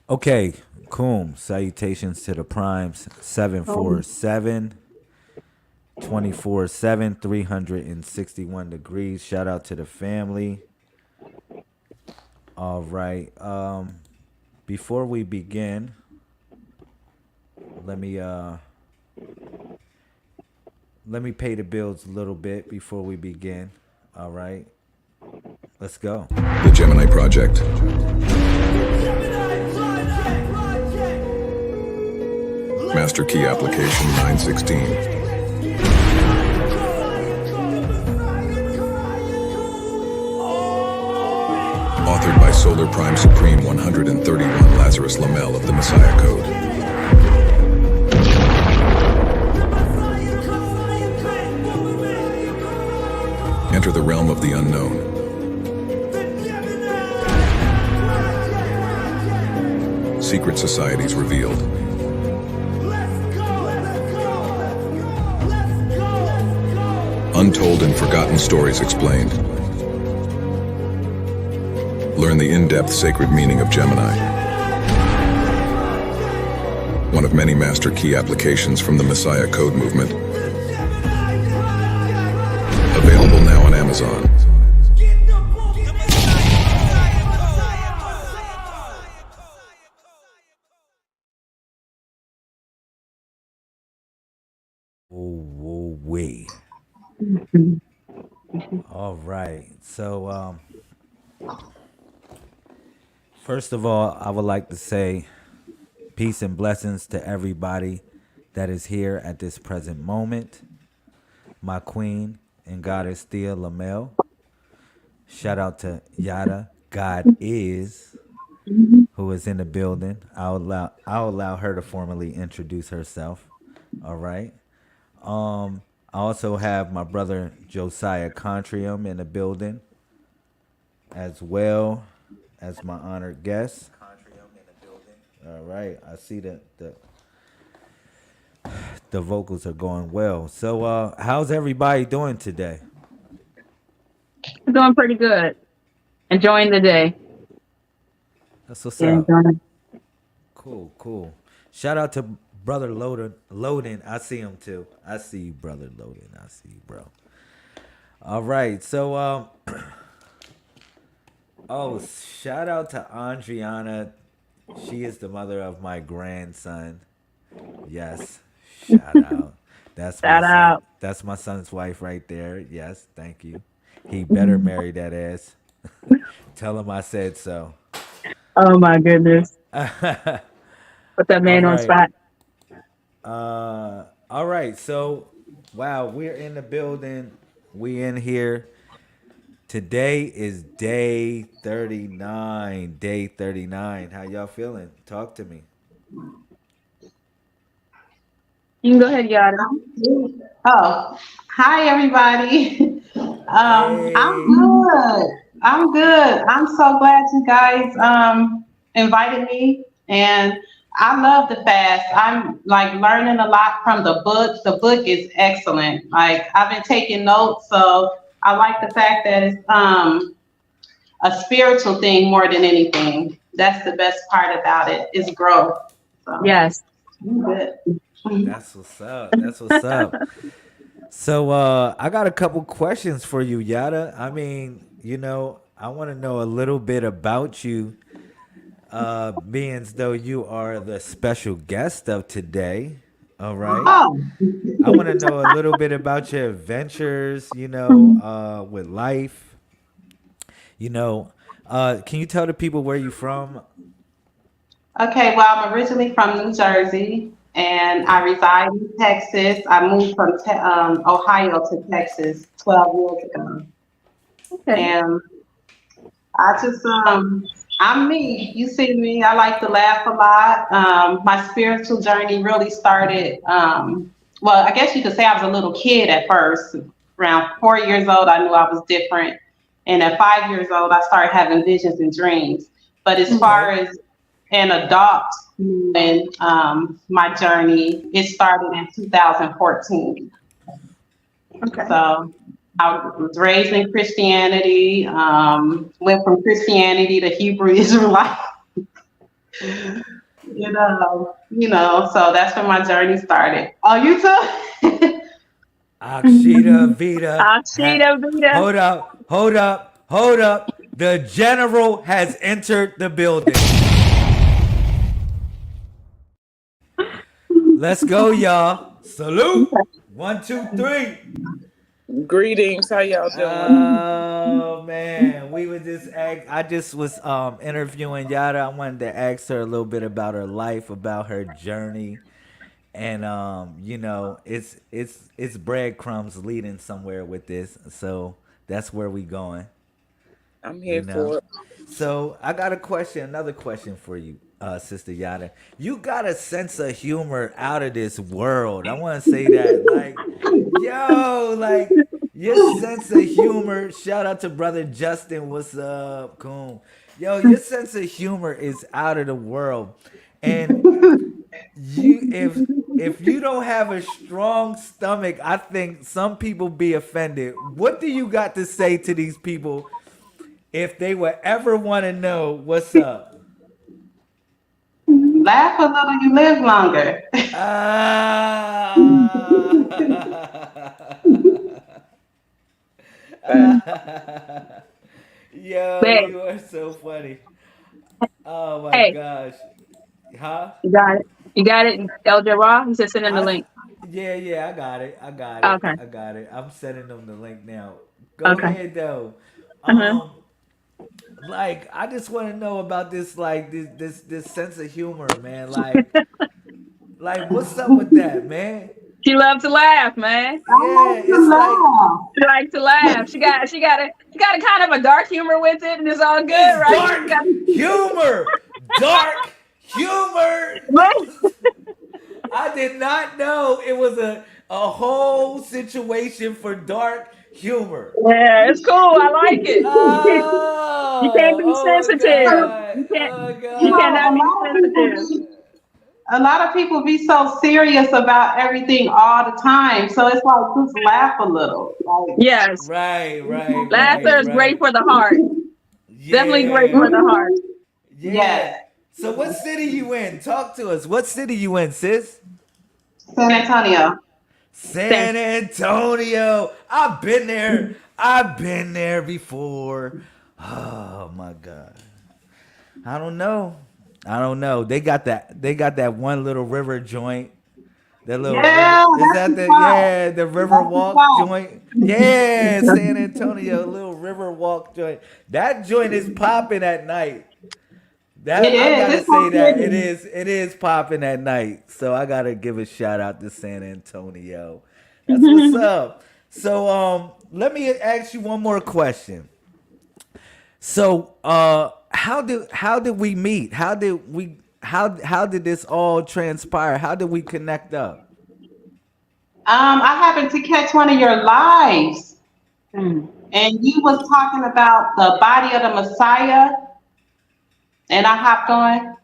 Okay, cool. Salutations to the primes. Oh, 747 24/7 361 degrees. Shout out to the family. All right. Before we begin, let me let me pay the bills a little bit before we begin. All right. Let's go. The Gemini Project. Master Key Application 916. Authored by Solar Prime Supreme 131 Lazarus Lamel of the Messiah Code. Enter the realm of the unknown. Secret societies revealed. Untold and forgotten stories explained. Learn the in-depth sacred meaning of Gemini. One of many master key applications from the Messiah Code movement. Available now on Amazon. Oh, wait. All right. So, first of all, I would like to say peace and blessings to everybody that is here at this present moment. My queen and goddess Thea Lamel. Shout out to Yada. God is who is in the building. I'll allow her to formally introduce herself. All right. I also have my brother Josiah Contrium in the building, as well as my honored guest. All right. I see that the vocals are going well. So how's everybody doing today? I'm doing pretty good. Enjoying the day. That's what's Yeah, up. enjoying. Cool, cool. Shout out to brother Loden. I see him too. I see you, brother Loden. I see you, bro. All right. So oh, shout out to Andriana. She is the mother of my grandson. Yes. Shout out. That's my Shout son. out. That's my son's wife right there. Yes, thank you. He better marry that ass. Tell him I said so. Oh my goodness. Put that All man on right. spot. All right. So, wow, we're in the building. We in here. Today is day 39. Day 39. How y'all feeling? Talk to me. You can go ahead, Yada. Oh, hi everybody. I'm Hey. good. I'm good. I'm so glad you guys invited me, and I love the fast. I'm like learning a lot from the book. The book is excellent. Like I've been taking notes, so I like the fact that it's a spiritual thing more than anything. That's the best part about it is growth. So Yes. I'm good. That's what's up. That's what's up. So I got a couple questions for you, Yada. I mean, I want to know a little bit about you, being as though you are the special guest of today. All right. Oh, I want to know a little bit about your adventures, with life. You know, can you tell the people where you from? okay, well, I'm originally from New Jersey and I Okay. reside in Texas. I moved from Ohio to Texas 12 years ago. Okay. And I just, I'm me. You see me, I like to laugh a lot. My spiritual journey really started, well, I guess you could say I was a little kid at first. Around 4 years old, I knew I was different. And at 5 years old, I started having visions and dreams. But as far Okay. as an adult and my journey, it started in 2014. Okay. So I was raised in Christianity, went from Christianity to Hebrew Israelite. So that's when my journey started. Oh, you too? Akshita Vita. Ashita Vita. Hold up, hold up, hold up. The general has entered the building. Let's go, y'all. Salute. 1, 2, 3. Greetings. How y'all doing? Oh man, I just was interviewing Yada. I wanted to ask her a little bit about her life, about her journey, and it's breadcrumbs leading somewhere with this. So that's where we going. I'm You here know. for it. So I got another question for you, Sister Yada. You got a sense of humor out of this world. I want to say that, like, yo, like your sense of humor. Shout out to brother Justin. What's up, coon? Yo, your sense of humor is out of the world, and if you don't have a strong stomach, I think some people be offended. What do you got to say to these people if they would ever want to know what's up? Laugh a little, you live longer. Ah. Yo, Babe, you are so funny. Oh my hey, gosh. Huh? you got it. You got it. LJ Raw. He said send in the I link. yeah, I got it. I got it. Okay. I got it. I'm sending them the link now. Go Okay. ahead though. Uh-huh. Um like I just want to know about this like this sense of humor, man. Like what's up with that, man? She loves to laugh, man. I Yeah, like it's like to laugh. She likes to laugh. She got a kind of a dark humor with it, and it's all good, it's right? She dark got, humor. Dark humor. right? I did not know it was a whole situation for dark humor. Yeah, it's cool. I like it. You can't be Oh my sensitive. god. You can't. Oh You god. cannot be sensitive. A lot of people be so serious about everything all the time. So it's like just laugh a little. Like, Yes, laughter is great Right. for the heart. Definitely great for Yeah. the heart. mhm, Yeah. yes, So what city you in? Talk to us. What city you in, sis? San Antonio. San Antonio. I've been there. I've been there before. Oh my god. I don't know. I don't know. They got that one little river joint. That little river. Yeah, Is that's that the the spot. yeah, the river That's the walk spot. joint? Yeah, San Antonio, little river walk joint. That joint is popping at night. It That I is. gotta It's so say that pretty. it is popping at night. So I gotta give a shout out to San Antonio. That's what's up. So let me ask you one more question. So how did we meet? How did this all transpire? How did we connect up? I happened to catch one of your lives, Mm. and you was talking about the body of the Messiah, and I hopped on,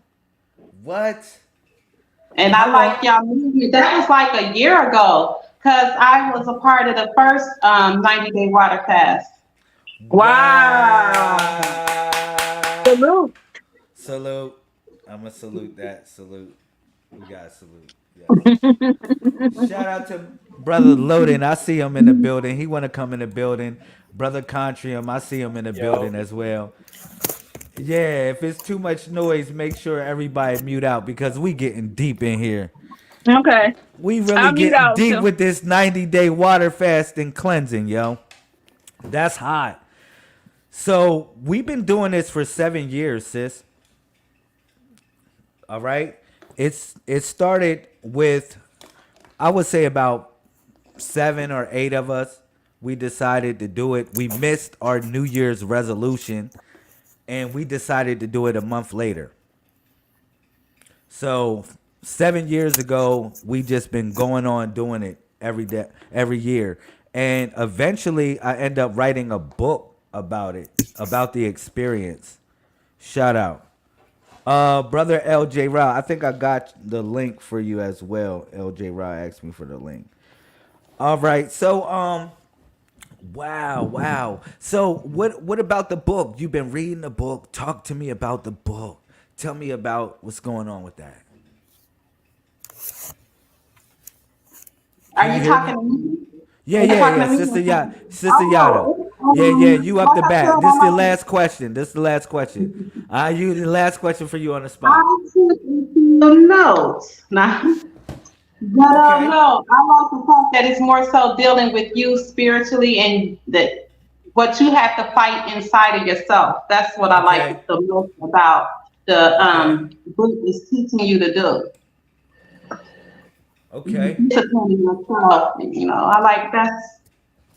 What? and I How long? like y'all movie. That was like a year ago, cause I was a part of the first 90-day water fast. Wow. Wow. Salute. Salute. I'ma salute that. Salute. We gotta salute. Yes. Shout out to brother Loden. I see him in the building. He wanna come in the building. Brother Contrium, I see him in the Yo, building as well. Yeah, if it's too much noise, make sure everybody mute out because we getting deep in here. Okay. We really I'll mute getting out deep too. with this 90-day water fast and cleansing, yo. That's hot. So we've been doing this for 7 years, sis. All right. It started with I would say about 7 or 8 of us. We decided to do it. We missed our New Year's resolution and we decided to do it a month later. So 7 years ago, we just been going on doing it every day, every year, and eventually I end up writing a book about it, about the experience. Shout out, brother LJ Ra. I think I got the link for you as well. LJ Ra asked me for the link. All right, so wow. So what about the book? You've been reading the book. Talk to me about the book. Tell me about what's going on with that. Are Can you you hear me? talking to me? Yeah, Are you yeah, talking yeah. to me? Sister Yada. Yeah, yeah. You up Like the I said, bat. This is the last question. This is the last question. You the last question for you on the spot. I took the notes. Now, but Okay. no, I like the fact that it's more so dealing with you spiritually and that what you have to fight inside of yourself. That's what I Okay. like the most about the Okay. book is teaching you to do. Okay. Disciplining yourself. I like that's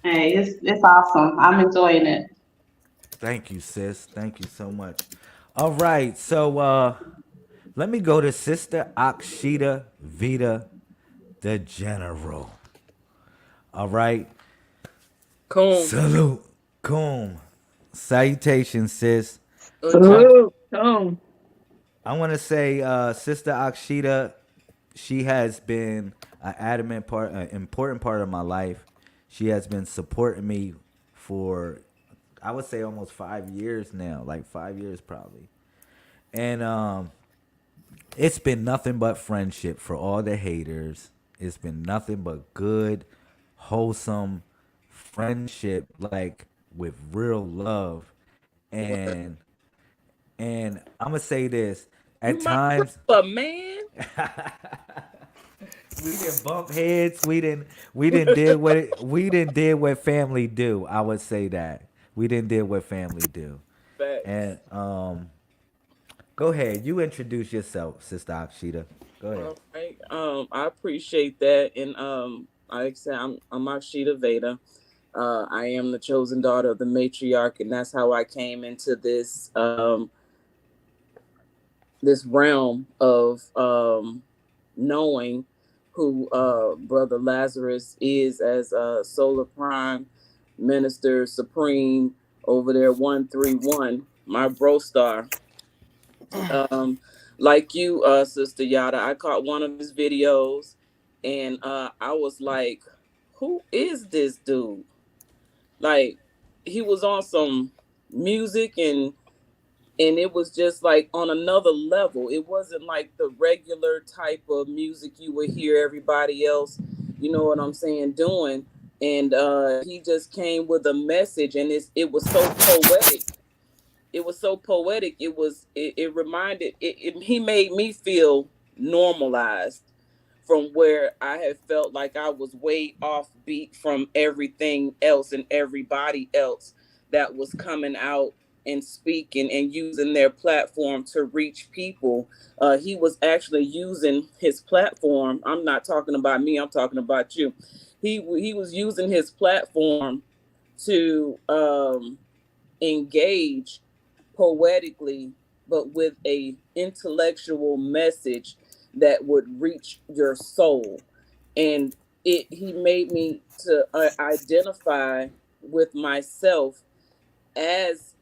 hey, it's awesome. I'm enjoying it. Thank you, sis. Thank you so much. All right. So let me go to Sister Akshita Vita, the General. All right. Cool. Salute. Coom. Salutations, sis. I Ucha. Oh, I want to say, Sister Akshita, she has been an important part of my life. She has been supporting me for, I would say, almost 5 years now, like 5 years probably. And it's been nothing but friendship for all the haters. It's been nothing but good, wholesome friendship, like with real love. And I'm gonna say this: You at my times brother, man. we didn't bump heads. We didn't did what family do. I would say that we didn't did what family do. Facts. And go ahead. You introduce yourself, Sister Akshita. Go ahead. All right. I appreciate that. And like I said, I'm Akshita Veda. I am the chosen daughter of the matriarch, and that's how I came into this realm of knowing who Brother Lazarus is as Solar Prime Minister Supreme over there 131, my bro star. Um, like you, Sister Yada, I caught one of his videos, and I was like, "Who is this dude?" Like, he was on some music, and it was just like on another level. It wasn't like the regular type of music you would hear everybody else, you know what I'm saying, doing. And he just came with a message, and it was so poetic. It was so poetic. It reminded he made me feel normalized from where I had felt like I was way off beat from everything else and everybody else that was coming out and speaking and using their platform to reach people. He was actually using his platform. I'm not talking about me, I'm talking about you. He was using his platform to engage poetically, but with a intellectual message that would reach your soul. And he made me to identify with myself as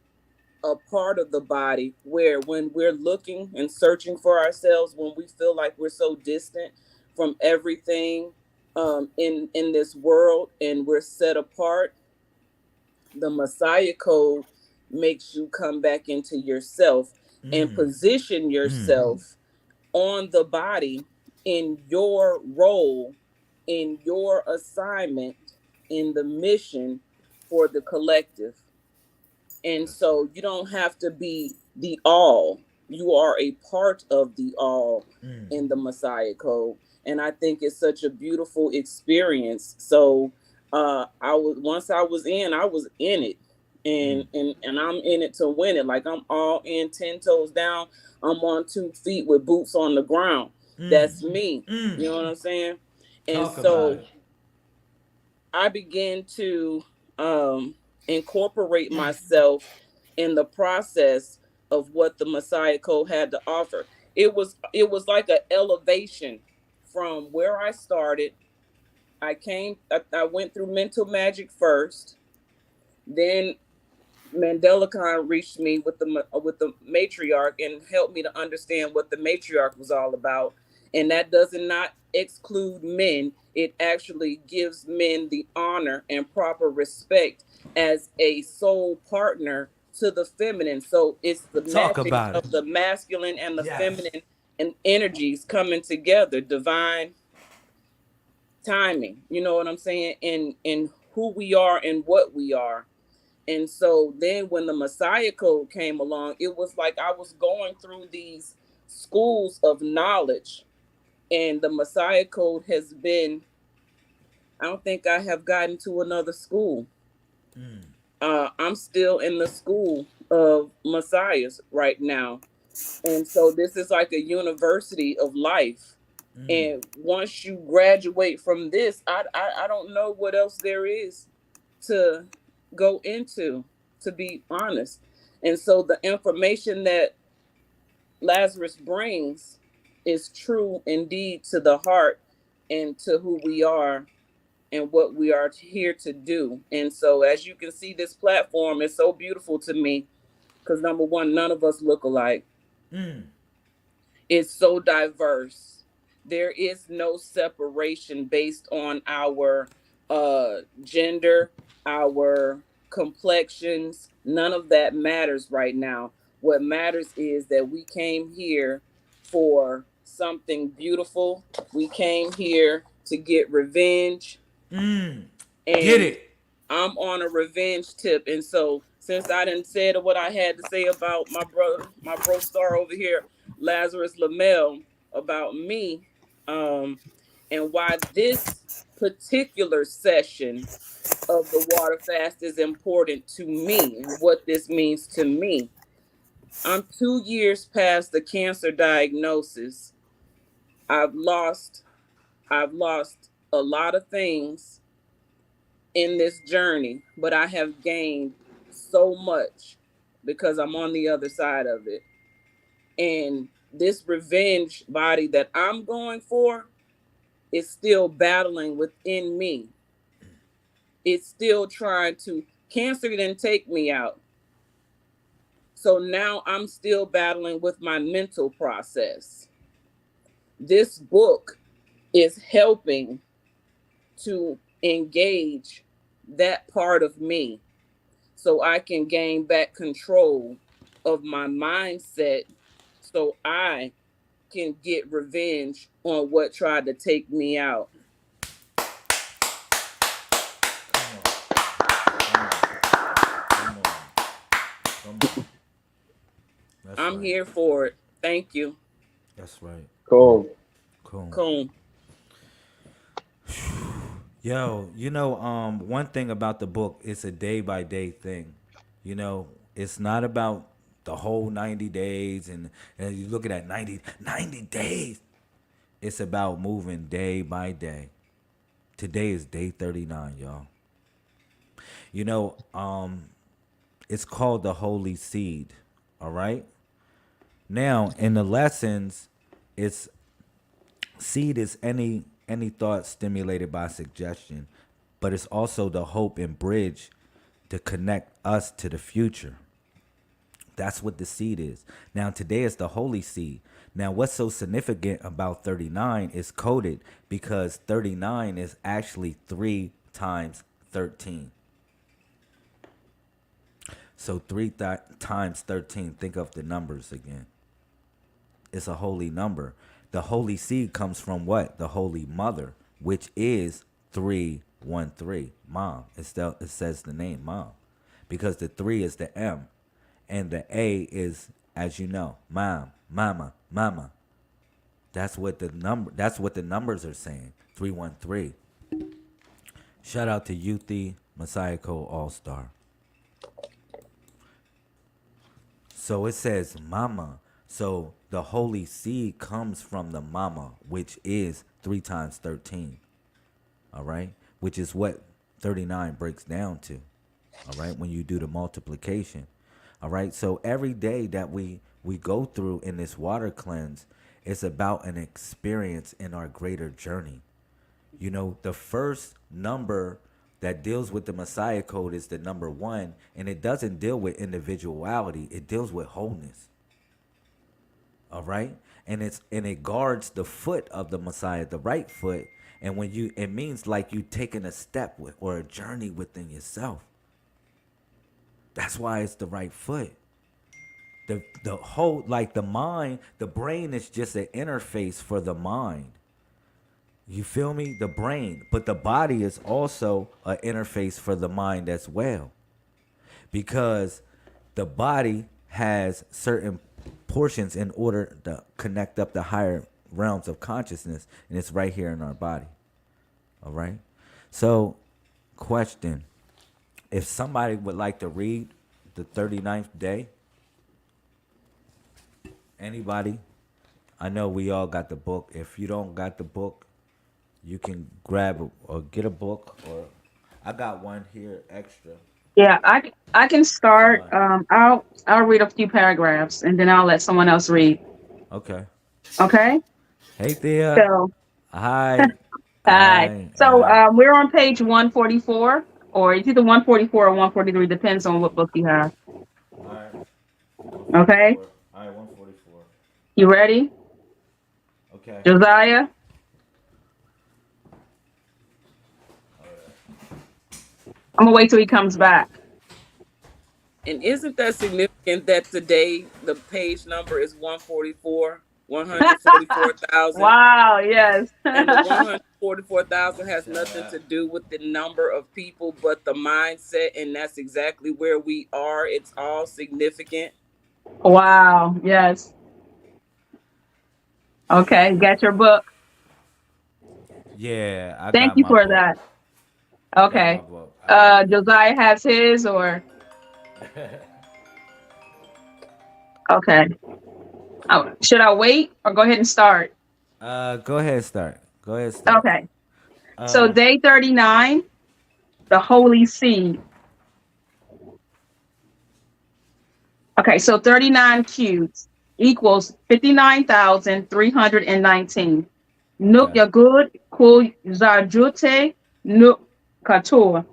a part of the body, where when we're looking and searching for ourselves, when we feel like we're so distant from everything in this world and we're set apart, the Messiah Code makes you come back into yourself and position yourself on the body in your role, in your assignment, in the mission for the collective. And so you don't have to be the all. You are a part of the all in the Messiah Code. And I think it's such a beautiful experience. So once I was in it. And I'm in it to win it. Like, I'm all in 10 toes down. I'm on 2 feet with boots on the ground. That's me. You know what I'm saying? And Talk about so it. I began to incorporate myself in the process of what the Messiah Code had to offer. It was like an elevation from where I started. I went through mental magic first, then MandelaCon reached me with the matriarch and helped me to understand what the matriarch was all about. And that does not exclude men. It actually gives men the honor and proper respect as a soul partner to the feminine. So it's the Talk magic about it. of the masculine and the Yes. feminine and energies coming together, divine timing. You know what I'm saying? In who we are and what we are. And so then when the Messiah Code came along, it was like I was going through these schools of knowledge. And the Messiah Code has been, I don't think I have gotten to another school. I'm still in the school of Messiahs right now. And so this is like a university of life. And once you graduate from this, I don't know what else there is to go into, to be honest. And so the information that Lazarus brings is true indeed to the heart and to who we are and what we are here to do. And so as you can see, this platform is so beautiful to me because number one, none of us look alike. It's so diverse. There is no separation based on our gender, our complexions. None of that matters right now. What matters is that we came here for something beautiful. We came here to get revenge. And Get it. I'm on a revenge tip. And so since I didn't say what I had to say about my brother, my bro star over here, Lazarus Lamel, about me, and why this particular session of the water fast is important to me and what this means to me. I'm 2 years past the cancer diagnosis. I've lost a lot of things in this journey, but I have gained so much because I'm on the other side of it. And this revenge body that I'm going for is still battling within me. It's still trying to, cancer didn't take me out. So now I'm still battling with my mental process. This book is helping to engage that part of me so I can gain back control of my mindset so I can get revenge on what tried to take me out. I'm here for it. Thank you. That's right. Cool. Cool. Yo, one thing about the book, it's a day by day thing. It's not about the whole 90 days and you look at that 90 days. It's about moving day by day. Today is day 39, y'all. It's called the Holy Seed, all right? Now, in the lessons, it's seed is any thought stimulated by suggestion, but it's also the hope and bridge to connect us to the future. That's what the seed is. Now, today is the Holy Seed. Now, what's so significant about 39 is coded because 39 is actually 3 times 13. So 3 times 13, think of the numbers again. It's a holy number. The Holy Seed comes from what? The Holy Mother, which is 313, Mom. It says the name Mom because the 3 is the M and the A is, as you know, Mom, Mama, Mama. That's what the numbers are saying. 313. Shout out to Youthi Messiah Code All-Star. So it says Mama. So the Holy Seed comes from the Mama, which is 3 times 13. All right? Which is what 39 breaks down to. All right? When you do the multiplication. All right? So every day that we go through in this water cleanse, it's about an experience in our greater journey. The first number that deals with the Messiah Code is the number 1, and it doesn't deal with individuality. It deals with wholeness. All right? And it guards the foot of the Messiah, the right foot. And it means like you taking a step with or a journey within yourself. That's why it's the right foot. The whole, like, the mind, the brain is just an interface for the mind. You feel me? The brain, but the body is also an interface for the mind as well, because the body has certain portions in order to connect up the higher realms of consciousness, and it's right here in our body. All right. So, question: if somebody would like to read the 39th day, anybody? I know we all got the book. If you don't got the book, you can grab or get a book, or I got one here extra. Yeah, I can start. I'll read a few paragraphs and then I'll let someone else read. Okay. Okay. Hey Thea. So, Hi. hi. Hi. So we're on page 144, or it's either 144 or 143, depends on what book you have. All right. Okay. All right, 144. You ready, Okay. Josiah? I'm gonna wait till he comes back. And isn't that significant that today the page number is 144, 144,000? Wow. Yes. And the 144,000 has nothing to do with the number of people, but the mindset. And that's exactly where we are. It's all significant. Wow. Yes. Okay. Got your book. Yeah, I Thank got you my for book. that. I got Okay. my book. I Josiah has his, or okay. Oh, should I wait or go ahead and start? go ahead and start. Go ahead and start. Okay. So day 39, the holy seed. Okay, so 39 cubes equals 59,319. Nuk Okay. Yagud Kul Zajute Nuk Katur.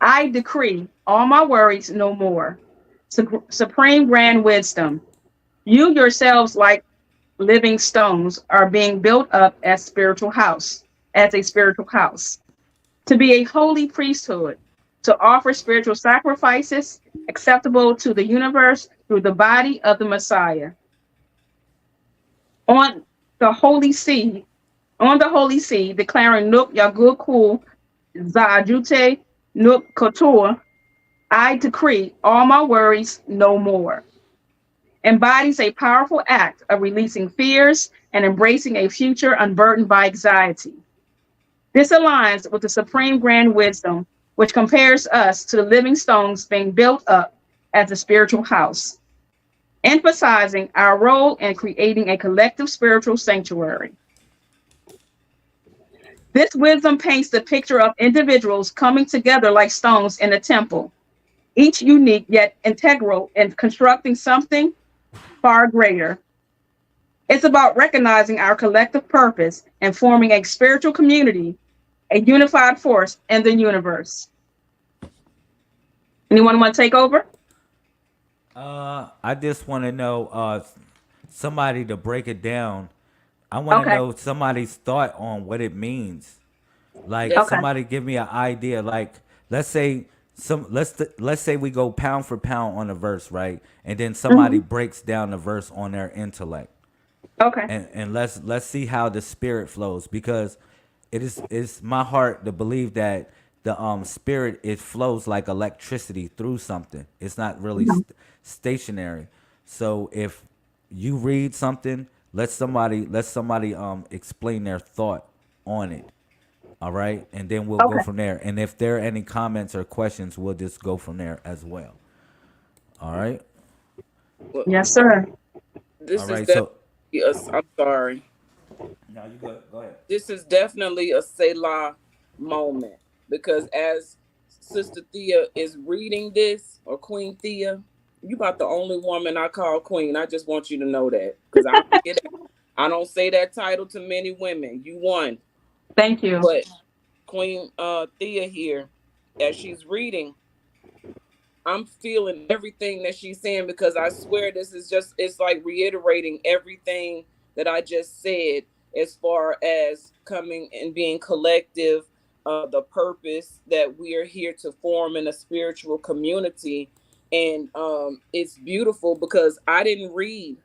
I decree all my worries no more. Supreme grand wisdom. You yourselves, like living stones, are being built up as a spiritual house, to be a holy priesthood, to offer spiritual sacrifices acceptable to the universe through the body of the Messiah. On the holy seed, declaring Nuk Yagul Kul Zaajute Nuk Kotor, I decree all my worries no more. Embodies a powerful act of releasing fears and embracing a future unburdened by anxiety. This aligns with the supreme grand wisdom, which compares us to the living stones being built up as a spiritual house, emphasizing our role in creating a collective spiritual sanctuary. This wisdom paints the picture of individuals coming together like stones in a temple, each unique yet integral in constructing something far greater. It's about recognizing our collective purpose and forming a spiritual community, a unified force in the universe. Anyone want to take over? I just want to know somebody to break it down. I want to Okay. know somebody's thought on what it means. Like That's Okay. somebody give me an idea. Like let's say let's say we go pound for pound on a verse, right? And then somebody breaks down the verse on their intellect. Okay. And let's see how the spirit flows, because it's my heart to believe that the spirit, it flows like electricity through something. It's not really stationary. So if you read something, let somebody explain their thought on it. All right, and then we'll go Okay. from there. And if there are any comments or questions, we'll just go from there as well. All right. Well, Yes, sir. this All is right. definitely So I'm sorry. no, you go ahead. This is definitely a Selah moment, because as Sister Thea is reading this, or Queen Thea, you about the only woman I call Queen. I just want you to know that, because I don't say that title to many women. You won. Thank you. But Queen Thea here, as she's reading, I'm feeling everything that she's saying, because I swear this is just, it's like reiterating everything that I just said, as far as coming and being collective, the purpose that we are here to form in a spiritual community. And it's beautiful because I didn't read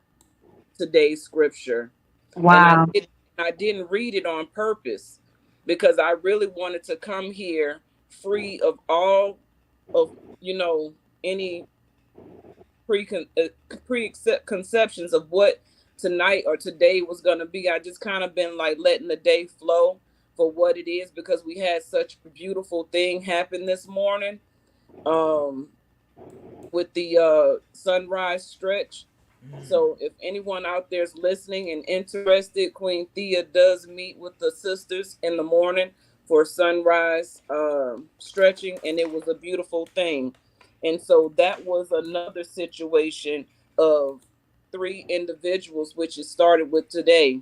today's scripture, and Wow. I didn't read it on purpose because I really wanted to come here free of all of any preconceptions of what tonight or today was going to be. I just kind of been like letting the day flow for what it is because we had such a beautiful thing happen this morning with the sunrise stretch. So if anyone out there is listening and interested, Queen Thea does meet with the sisters in the morning for sunrise stretching, and it was a beautiful thing. And so that was another situation of 3 individuals, which it started with today,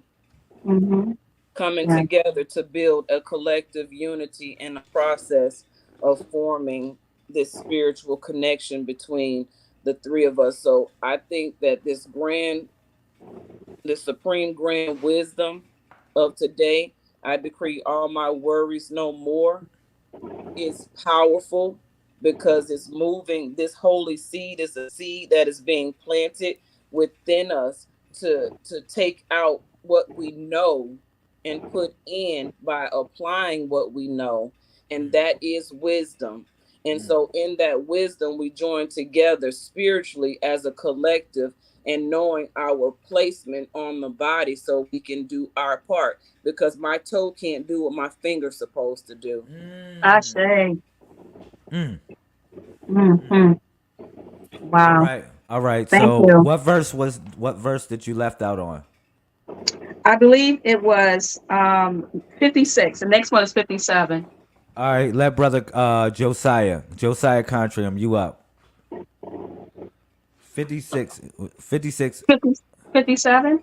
Mm-hmm. coming Yeah. together to build a collective unity in a process of forming this spiritual connection between the 3 of us. So I think that the supreme grand wisdom of today, I decree all my worries no more, is powerful because it's moving. This holy seed is a seed that is being planted within us to take out what we know and put in by applying what we know, and that is wisdom. And so in that wisdom we join together spiritually as a collective and knowing our placement on the body so we can do our part, because my toe can't do what my finger's supposed to do. I say. Mm. Mm-hmm. Wow. All right. Thank So you. what verse did you left out on? I believe it was 56. The next one is 57. All right, let brother Josiah Contram, you up. 56. 56. 50, 57?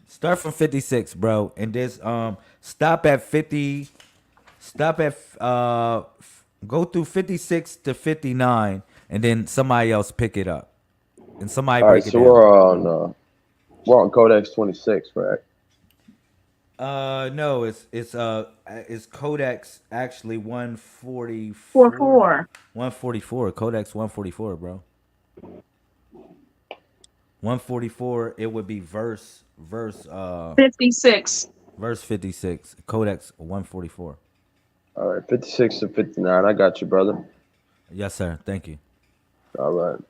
Start from 56, bro. And there's stop at 50. Stop at go through 56 to 59, and then somebody else pick it up. And somebody All right, break it so down. we're on Codex 26, right? No, it's Codex actually 144. 44. 144. Codex 144, bro. 144, it would be verse 56. verse 56. Codex 144. All right, 56 to 59. I got you, brother. Yes, sir. Thank you. All right.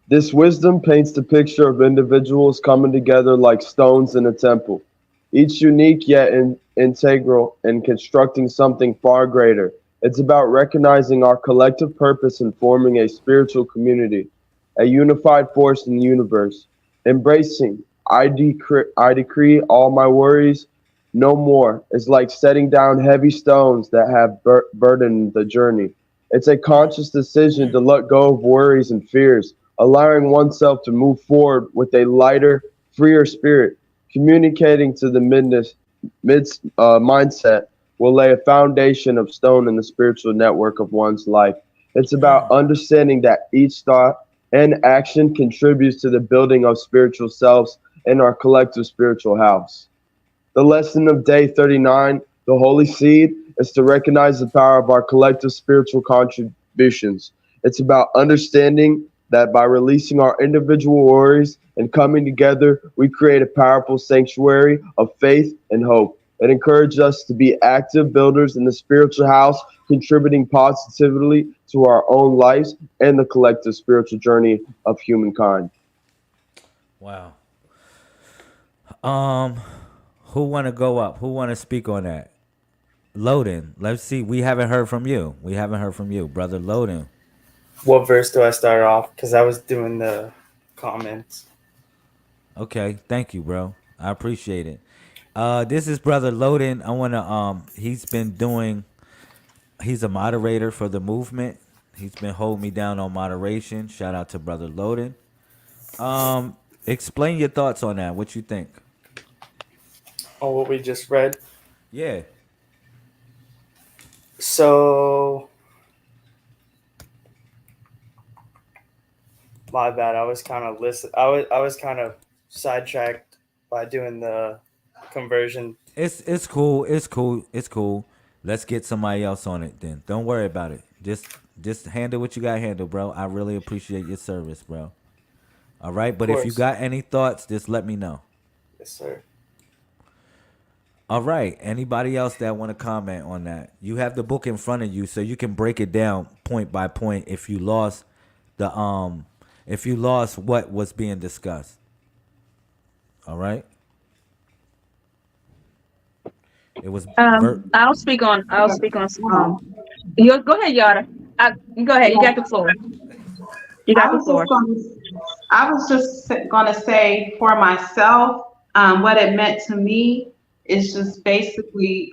This wisdom paints the picture of individuals coming together like stones in a temple, each unique yet integral in constructing something far greater. It's about recognizing our collective purpose and forming a spiritual community, a unified force in the universe. Embracing, I decree all my worries no more. Is like setting down heavy stones that have burdened the journey. It's a conscious decision to let go of worries and fears, allowing oneself to move forward with a lighter, freer spirit. Communicating to the mindset will lay a foundation of stone in the spiritual network of one's life. It's about understanding that each thought and action contributes to the building of spiritual selves in our collective spiritual house. The lesson of day 39, the holy seed, is to recognize the power of our collective spiritual contributions. It's about understanding that by releasing our individual worries and coming together, we create a powerful sanctuary of faith and hope. It encourages us to be active builders in the spiritual house, contributing positively to our own lives and the collective spiritual journey of humankind. Wow. Who want to go up? Who want to speak on that? Loden. Let's see. We haven't heard from you. Brother Loden. What verse do I start off? Because I was doing the comments. Okay, thank you, bro. I appreciate it. This is Brother Loden. I wanna he's a moderator for the movement. He's been holding me down on moderation. Shout out to Brother Loden. Explain your thoughts on that. What you think? Oh, what we just read. Yeah. So, my bad. I was kind of I was kind of sidetracked by doing the conversion. It's cool. Let's get somebody else on it then. Don't worry about it. Just Just handle what you got to handle, bro. I really appreciate your service, bro. All right, but Of if you course. got any thoughts, just let me know. Yes, sir. All right. Anybody else that want to comment on that? You have the book in front of you, so you can break it down point by point. If you lost what was being discussed. All right. It was I'll speak on you go ahead, Yada. You go ahead. You got the floor. You got I the was just floor. going to, I was just going to say for myself, what it meant to me is just basically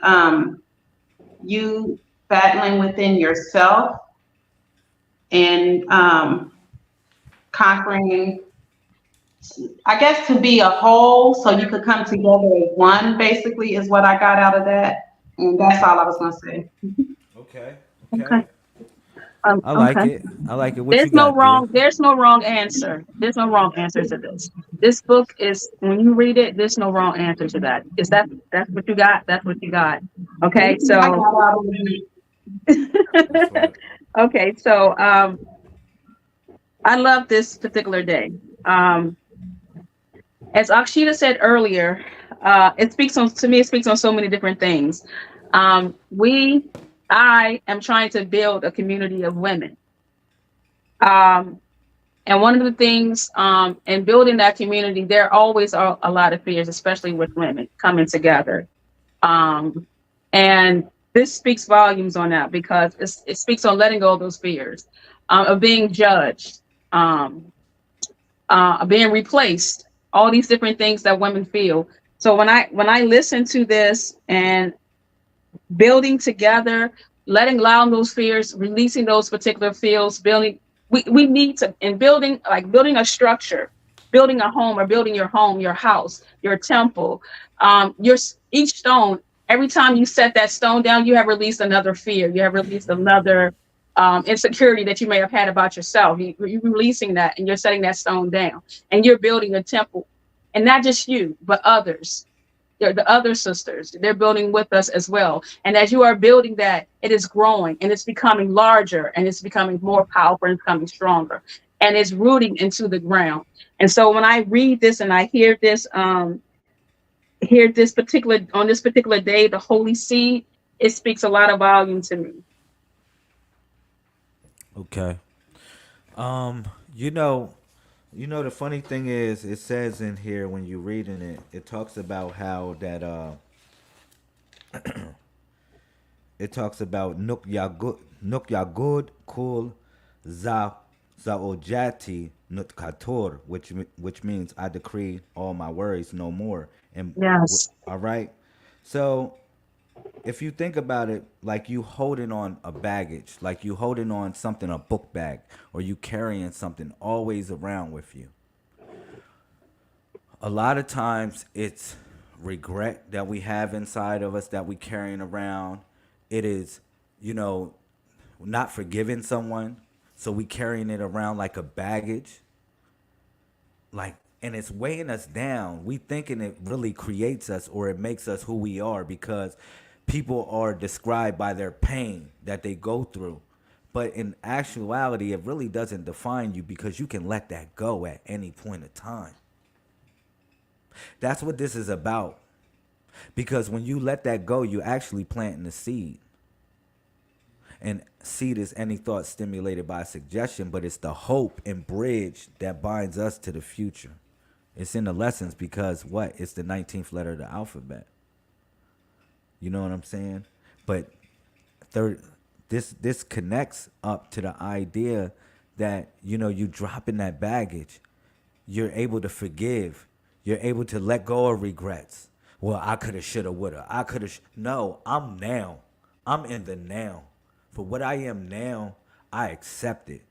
you battling within yourself and conquering, I guess, to be a whole so you could come together as one, basically, is what I got out of that. And that's all I was going to say. okay. Okay. I like Okay. it. I like it. What you got, dear? There's no wrong answer. There's no wrong answer to this. This book is, when you read it, there's no wrong answer to that. Is that's what you got? That's what you got. Okay. I So got out of it. That's right. okay. So I love this particular day. As Akshita said earlier, it speaks on, to me, it speaks on so many different things. I am trying to build a community of women. And one of the things in building that community, there always are a lot of fears, especially with women coming together. And this speaks volumes on that because it speaks on letting go of those fears, of being judged, being replaced, all these different things that women feel. So when I listen to this and building together, letting allow those fears, releasing those particular feels, building, we need to, in building, like building a structure, building a home, or building your home, your house, your temple, each stone, every time you set that stone down, you have released another fear, you have released another insecurity that you may have had about yourself. You're releasing that and you're setting that stone down and you're building a temple. And not just you, but others. The other sisters, they're building with us as well. And as you are building that, it is growing and it's becoming larger and it's becoming more powerful and becoming stronger. And it's rooting into the ground. And so when I read this and I hear this particular day, the holy seed, it speaks a lot of volume to me. Okay. You know, the funny thing is, it says in here when you're reading it, it talks about how that it talks about Nuk Yagud Kul Zaojati Nut Kator, which means I decree all my worries no more. And Yes. all right. So if you think about it, like you holding on a baggage, like you holding on something, a book bag, or you carrying something always around with you. A lot of times it's regret that we have inside of us that we carrying around. It is, not forgiving someone. So we carrying it around like a baggage. And it's weighing us down. We thinking it really creates us or it makes us who we are because people are described by their pain that they go through. But in actuality, it really doesn't define you because you can let that go at any point of time. That's what this is about. Because when you let that go, you actually planting the seed. And seed is any thought stimulated by suggestion, but it's the hope and bridge that binds us to the future. It's in the lessons because what? It's the 19th letter of the alphabet. You know what I'm saying? But this connects up to the idea that, you dropping that baggage, you're able to forgive. You're able to let go of regrets. Well, I could have, should have, would have. I could have. No, I'm now. I'm in the now. For what I am now, I accept it.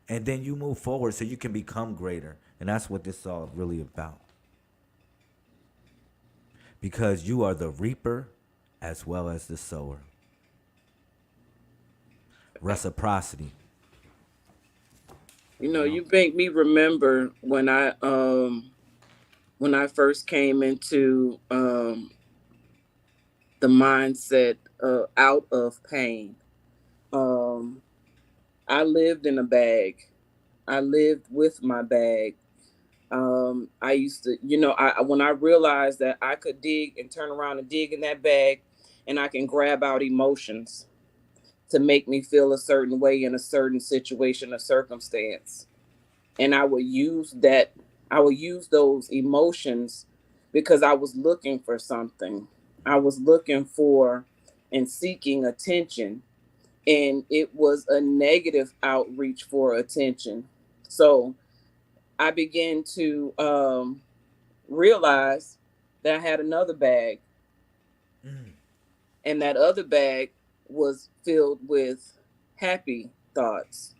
And then you move forward so you can become greater. And that's what this is all really about. Because you are the reaper as well as the sower. Reciprocity. You make me remember when I first came into the mindset out of pain. I lived in a bag. I lived with my bag. I used to, I when I realized that I could dig and turn around and dig in that bag, and I can grab out emotions to make me feel a certain way in a certain situation or circumstance, and I would use that. I would use those emotions because I was looking for something. I was looking for and seeking attention, and it was a negative outreach for attention. So I began to realize that I had another bag, and that other bag was filled with happy thoughts.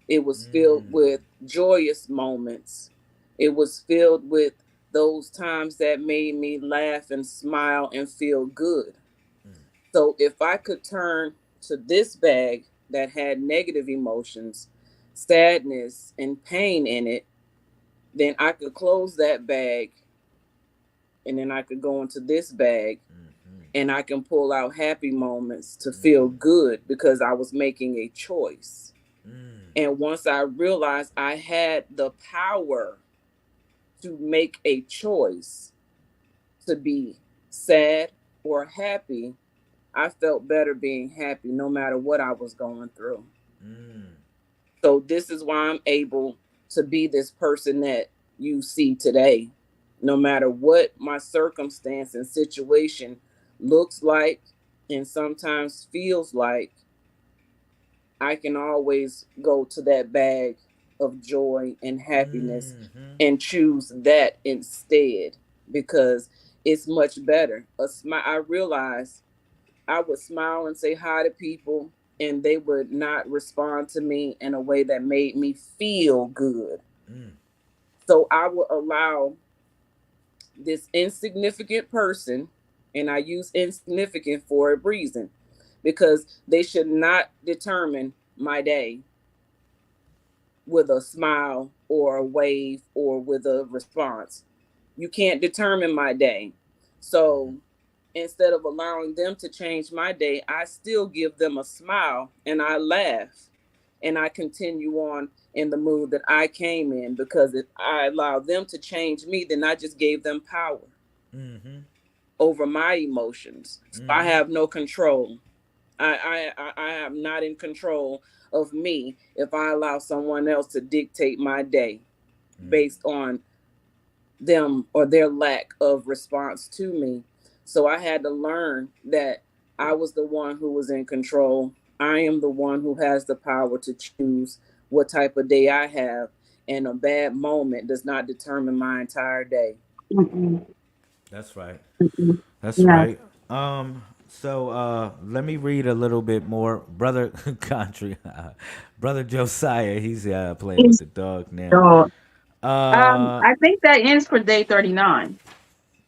It was filled with joyous moments. It was filled with those times that made me laugh and smile and feel good. So if I could turn to this bag that had negative emotions, sadness, and pain in it, then I could close that bag, and then I could go into this bag, and I can pull out happy moments to feel good because I was making a choice. And once I realized I had the power to make a choice to be sad or happy, I felt better being happy no matter what I was going through. So this is why I'm able to be this person that you see today. No matter what my circumstance and situation looks like and sometimes feels like, I can always go to that bag of joy and happiness and choose that instead, because it's much better. I realized I would smile and say hi to people, and they would not respond to me in a way that made me feel good. So I would allow this insignificant person, and I use insignificant for a reason, because they should not determine my day with a smile or a wave or with a response. You can't determine my day. So instead of allowing them to change my day, I still give them a smile and I laugh and I continue on in the mood that I came in, because if I allow them to change me, then I just gave them power over my emotions. So I have no control. I am not in control of me if I allow someone else to dictate my day based on them or their lack of response to me. So I had to learn that I was the one who was in control. I am the one who has the power to choose what type of day I have, and a bad moment does not determine my entire day. That's right. Mhm. That's Yeah. right. So let me read a little bit more. Brother Country, Brother Josiah, he's playing with It's the dog now. dog. Uh I think that ends for day 39.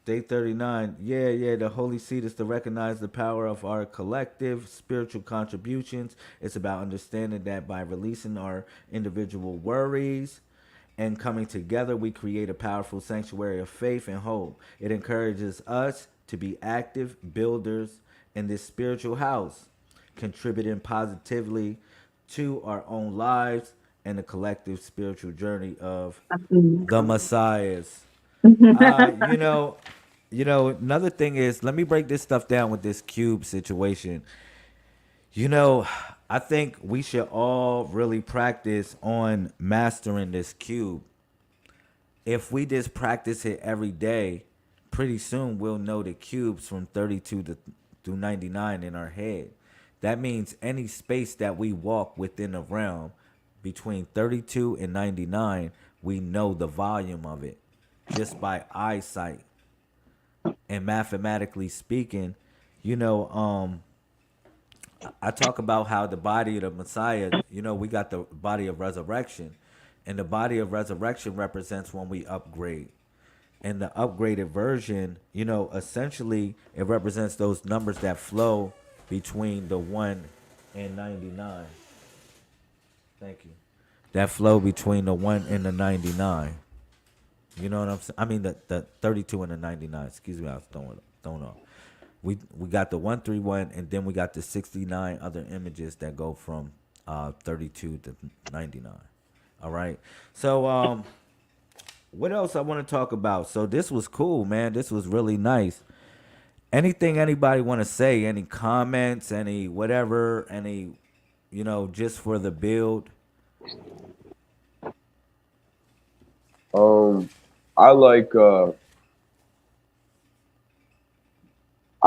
Day 39. Yeah, yeah. The Holy Seat is to recognize the power of our collective spiritual contributions. It's about understanding that by releasing our individual worries and coming together, we create a powerful sanctuary of faith and hope. It encourages us to be active builders in this spiritual house, contributing positively to our own lives and the collective spiritual journey of the Messiahs. You know, another thing is, let me break this stuff down with this cube situation. You know, I think we should all really practice on mastering this cube. If we just practice it every day, pretty soon we'll know the cubes from 32 to through 99 in our head. That means any space that we walk within a realm between 32 and 99, we know the volume of it just by eyesight. And mathematically speaking, you know, I talk about how the body of the Messiah, we got the body of resurrection. And the body of resurrection represents when we upgrade. And the upgraded version, essentially it represents those numbers that flow between the 1 and 99. Thank you. That flow between the 1 and the 99. You know what I'm saying? I mean the 32 and the 99. Excuse me, I was throwing off. We got the 131, and then we got the 69 other images that go from 32 to 99. All right. So what else I want to talk about? So this was cool, man. This was really nice. Anything anybody want to say? Any comments? Any whatever? Any, just for the build? I like I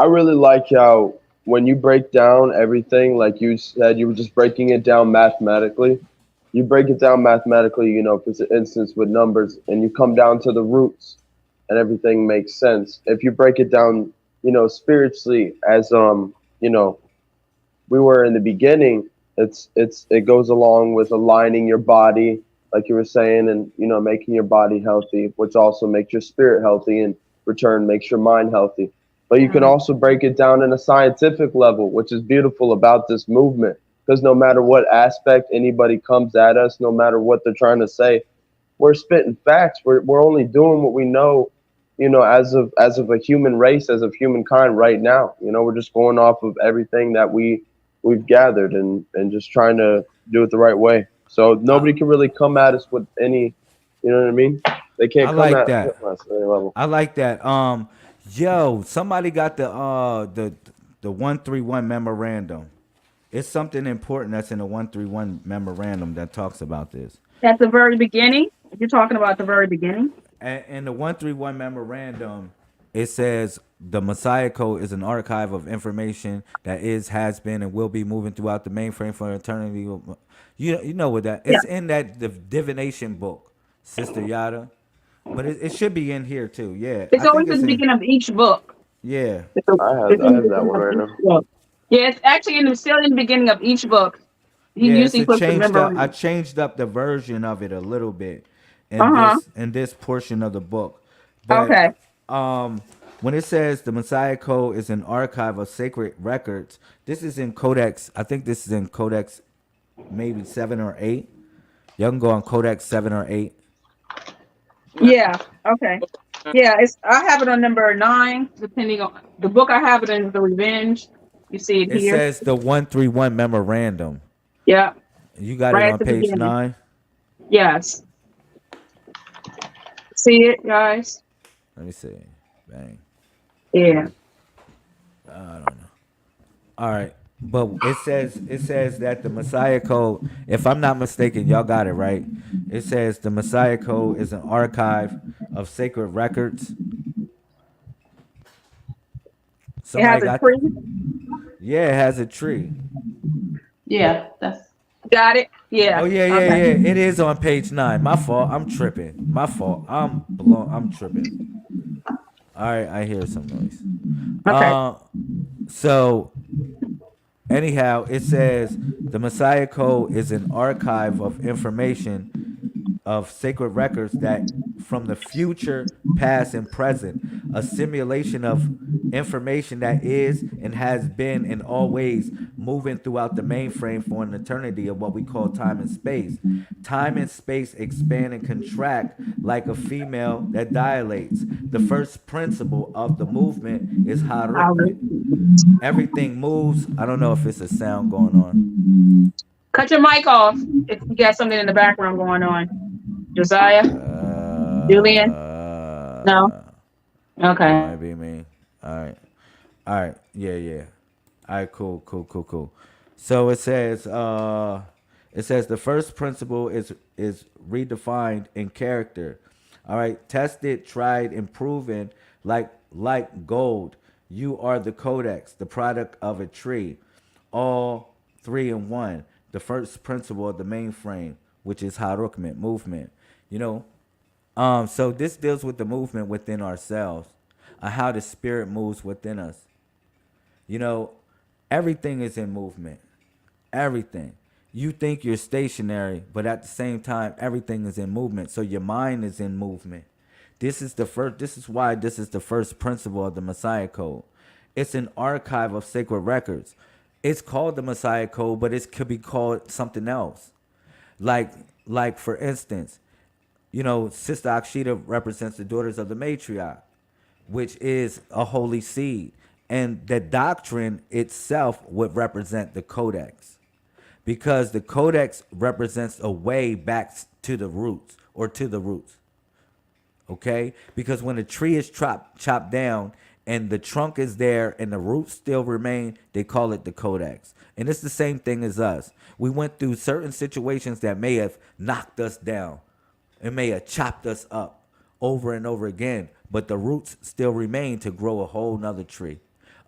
really like how when you break down everything, like you said, you were just breaking it down mathematically. You break it down mathematically, for instance, with numbers, and you come down to the roots, and everything makes sense. If you break it down, spiritually, as we were in the beginning, it goes along with aligning your body, like you were saying, and making your body healthy, which also makes your spirit healthy, and return makes your mind healthy. But you can also break it down in a scientific level, which is beautiful about this movement, because no matter what aspect anybody comes at us, no matter what they're trying to say, we're spitting facts. We're only doing what we know, as of a human race, as of humankind right now. We're just going off of everything that we've gathered, and just trying to do it the right way. So nobody can really come at us with any, you know what I mean? They can't come at us at any level. I like that. Yo, somebody got the 131 memorandum. It's something important that's in the 131 memorandum that talks about this. At the very beginning, you're talking about the very beginning. In the 131 memorandum, it says the Messiah Code is an archive of information that has been, and will be moving throughout the mainframe for eternity. You know what that? It's in that the divination book, Sister Yada. But it should be in here too. Yeah. It's always at the beginning of each book. Yeah. I have that one right now. Yeah, it's actually still in the beginning of each book. He usually puts the memorandum. I changed up the version of it a little bit in this portion of the book. But, okay. When it says the Messiah Code is an archive of sacred records, this is in Codex. I think this is in Codex maybe 7 or 8. Y'all can go on Codex 7 or 8. Yeah. Okay. Yeah. I have it on number 9, depending on the book. I have it in the Revenge. You see it here. It says the 131 memorandum. Yeah. You got it on page 9. Yes. See it, guys? Let me see. Bang. Yeah. I don't know. All right. But it says that the Messiah Code, if I'm not mistaken, y'all got it right. It says the Messiah Code is an archive of sacred records. It has a tree. Yeah, it has a tree. Yeah, that's Got it. Yeah. Oh yeah. It is on page 9. My fault. I'm tripping. My fault. I'm tripping. All right, I hear some noise. Okay. So anyhow, it says the Messiah Code is an archive of information of sacred records that from the future, past, and present, a simulation of information that is and has been and always moving throughout the mainframe for an eternity of what we call time and space. Time and space expand and contract like a female that dilates. The first principle of the movement is Harukh. Everything moves. I don't know if it's a sound going on. Cut your mic off if you got something in the background going on. Josiah? Julian? No? Okay. Might be me. All right. Yeah. All right, cool. So it says the first principle is redefined in character. All right, tested, tried, and proven like gold. You are the codex, the product of a tree. All 3 in 1. The first principle of the mainframe, which is Harukh movement. So this deals with the movement within ourselves, how the spirit moves within us. Everything is in movement. Everything. You think you're stationary, but at the same time, everything is in movement. So your mind is in movement. This is why this is the first principle of the Messiah Code. It's an archive of sacred records. It's called the Messiah Code, but it could be called something else. Like for instance, Sister Akshita represents the daughters of the matriarch, which is a holy seed. And the doctrine itself would represent the codex. because the codex represents a way back to the roots or to the roots. Okay? Because when a tree is chopped down and the trunk is there and the roots still remain, they call it the codex. And it's the same thing as us. We went through certain situations that may have knocked us down. It may have chopped us up over and over again, but the roots still remain to grow a whole nother tree,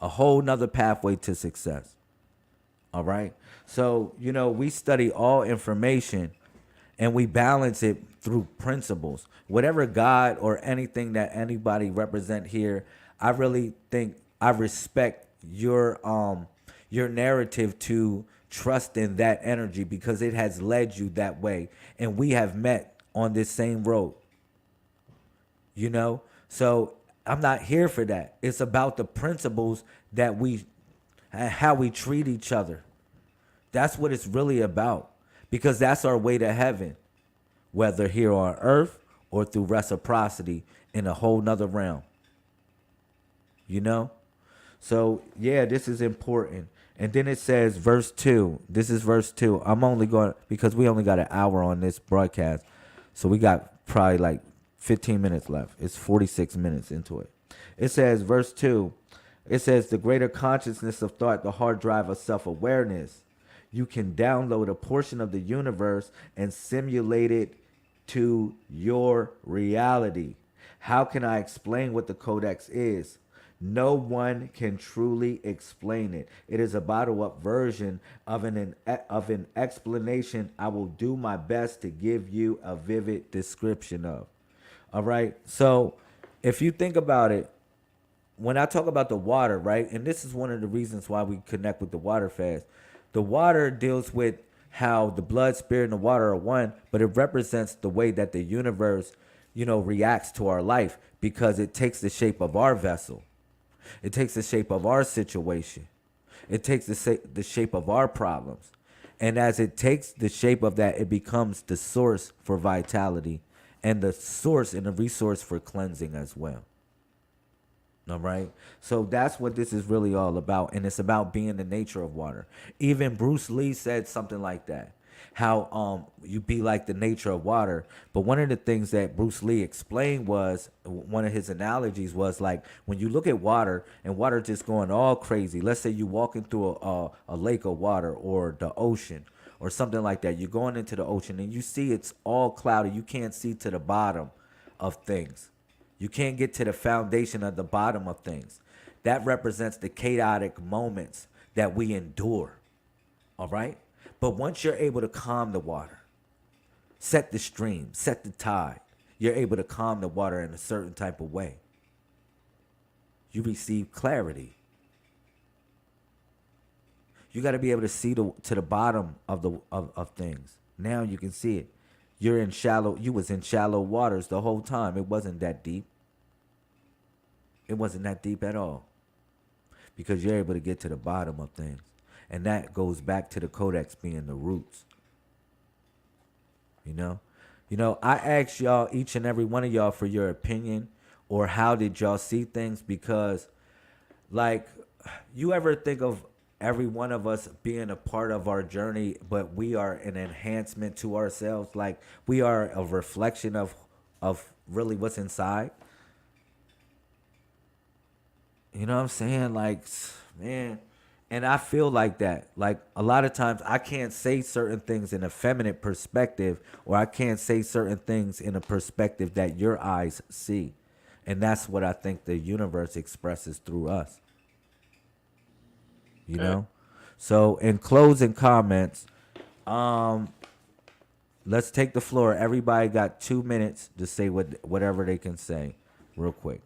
a whole nother pathway to success. All right. So, we study all information and we balance it through principles. Whatever God or anything that anybody represent here, I really think I respect your narrative to trust in that energy because it has led you that way. And we have met on this same road. So I'm not here for that. It's about the principles that how we treat each other. That's what it's really about, because that's our way to heaven, whether here on earth or through reciprocity in a whole nother realm. So yeah, this is important. And then it says verse 2. This is verse 2. I'm only going, because we only got an hour on this broadcast, so we got probably like 15 minutes left. It's 46 minutes into it. It says, verse 2, it says, the greater consciousness of thought, the hard drive of self-awareness. You can download a portion of the universe and simulate it to your reality. How can I explain what the codex is? No one can truly explain it. It is a bottled up version of an explanation I will do my best to give you a vivid description of. All right. So if you think about it, when I talk about the water, right, and this is one of the reasons why we connect with the water fast. The water deals with how the blood, spirit, and the water are one, but it represents the way that the universe, reacts to our life because it takes the shape of our vessel. It takes the shape of our situation. It takes the shape of our problems. And as it takes the shape of that, it becomes the source for vitality and the source and the resource for cleansing as well. All right. So that's what this is really all about. And it's about being the nature of water. Even Bruce Lee said something like that. How you be like the nature of water. But one of the things that Bruce Lee explained was, one of his analogies was like, when you look at water and water just going all crazy. Let's say you're walking through a lake of water or the ocean or something like that. You're going into the ocean and you see it's all cloudy. You can't see to the bottom of things. You can't get to the foundation of the bottom of things. That represents the chaotic moments that we endure. All right? But once you're able to calm the water, set the stream, set the tide, you're able to calm the water in a certain type of way. You receive clarity. You got to be able to see to the bottom of things. Now you can see it. You was in shallow waters the whole time. It wasn't that deep. It wasn't that deep at all. Because you're able to get to the bottom of things. And that goes back to the codex being the roots. I asked y'all, each and every one of y'all, for your opinion or how did y'all see things, because like, you ever think of every one of us being a part of our journey, but we are an enhancement to ourselves. Like, we are a reflection of really what's inside. You know what I'm saying? Like, man, and I feel like that. Like, a lot of times I can't say certain things in a feminine perspective, or I can't say certain things in a perspective that your eyes see. And that's what I think the universe expresses through us. You know? So in closing comments, let's take the floor. Everybody got 2 minutes to say whatever they can say real quick.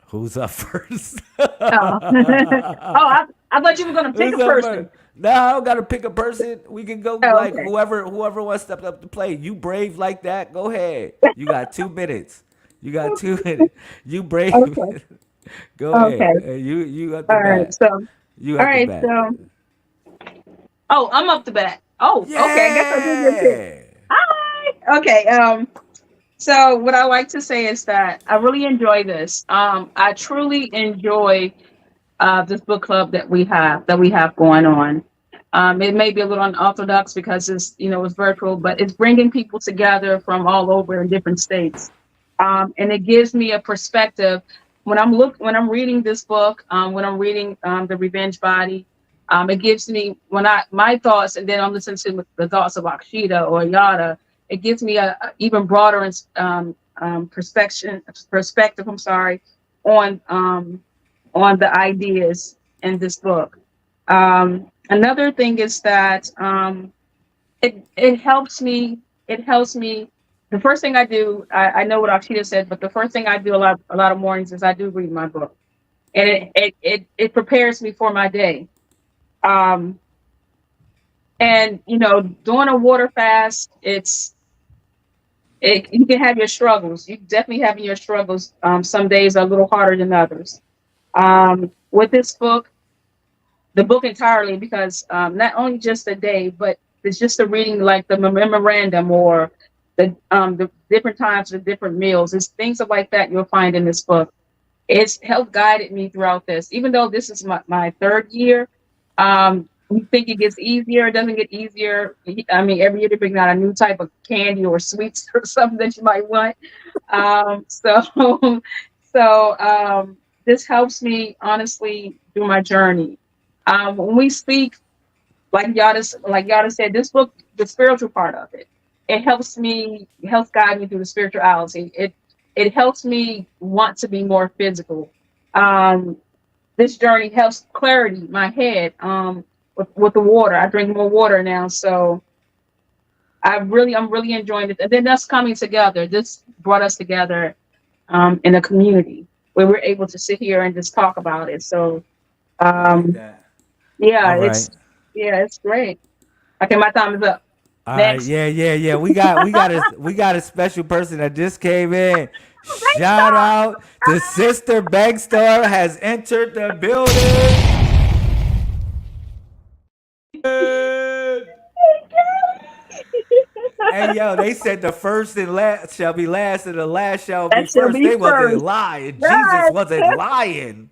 Who's up first? I thought you were going to pick a person. No, I don't got to pick a person. We can go like okay. whoever wants to step up to play. You brave like that? Go ahead. You got 2 minutes. You got 2 minutes. You brave. Okay. Go ahead. Okay. You got the all bat. Right, so you got the bat. I'm up the bat. Oh, yeah. Okay. I guess I did this. Hi. Okay. So what I like to say is that I really enjoy this. I truly enjoy this book club that we have going on. It may be a little unorthodox because it's it's virtual, but it's bringing people together from all over in different states, and it gives me a perspective when I'm reading this book, when I'm reading The Revenge Body. It gives me when I my thoughts, and then I'm listening to the thoughts of Akshita or Yada. It gives me a even broader perspective. I'm sorry, on the ideas in this book. Another thing is that it helps me. It helps me. The first thing I do, I know what Akshita said, but the first thing I do a lot of mornings is I do read my book, and it prepares me for my day. Um, and doing a water fast, you can have your struggles. You definitely having your struggles. Some days are a little harder than others. With this book, the book entirely, because not only just the day, but it's just the reading, like the memorandum or the different times, the different meals. It's things like that you'll find in this book. It's helped guided me throughout this. Even though this is my third year, you think it gets easier. It doesn't get easier. I mean, every year they bring out a new type of candy or sweets or something that you might want. So, this helps me honestly through my journey. When we speak, like Yada said, this book, the spiritual part of it, it helps guide me through the spirituality. It helps me want to be more physical. Um, this journey helps clarity my head. With the water, I drink more water now, so I'm really enjoying it. And then us coming together. This brought us together in a community where we're able to sit here and just talk about it. So I like um, that. yeah, All right. it's great. Okay, my time is up. All right, Next. yeah. We got a special person that just came in. Shout out to Sister Bankstar has entered the building. Hey yo, they said the first and last shall be last, and the last shall be That shall first. be They wasn't first. lying. Jesus Yes. wasn't lying.